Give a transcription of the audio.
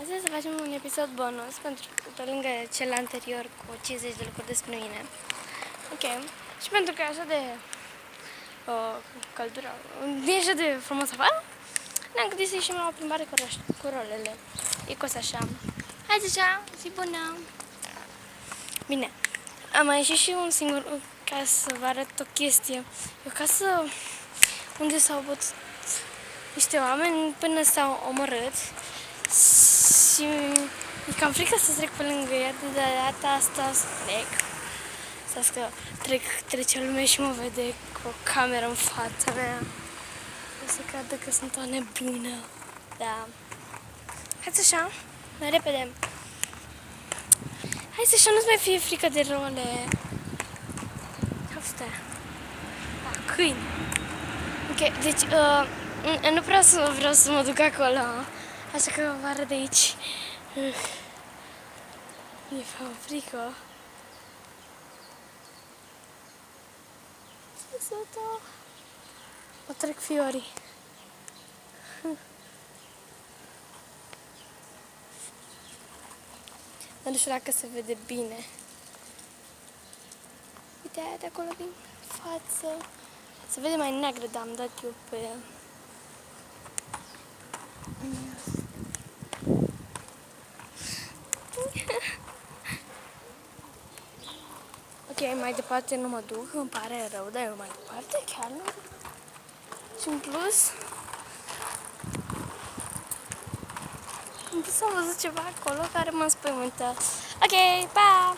Astăzi să facem un episod bonus, pentru că pe lângă cel anterior cu 50 de lucruri despre mine. Ok. Și pentru că e așa de căldură, nu e așa de frumos afară, ne-am gândit să ieșim la o plimbare cu rolele. E cos așa. Hai deja, zi bună! Bine, am mai ieșit și un singur ca să vă arăt o chestie. E o casă unde s-au bătut niște oameni până s-au omorât. Și e cam frică să trec pe lângă ea, de data asta să trec. Să că trece lumea și mă vede cu o cameră în fața mea. O să creadă că sunt o nebună. Da. Hai așa, mai repede. Hai așa, nu-ți mai fie frică de role. Asta. Da, câini. Ok, deci, nu vreau să mă duc acolo. Așa că vă arăt de aici. Mi-e frică. Mă trec fiorii. Dar nu știu dacă se vede bine. Uite aia de acolo din față. Se vede mai neagră, dar am dat eu pe ea. Ok, mai departe nu mă duc, îmi pare rău, dar eu mai departe chiar nu. Și în plus am văzut ceva acolo care mă înspăimântă. Ok, pa!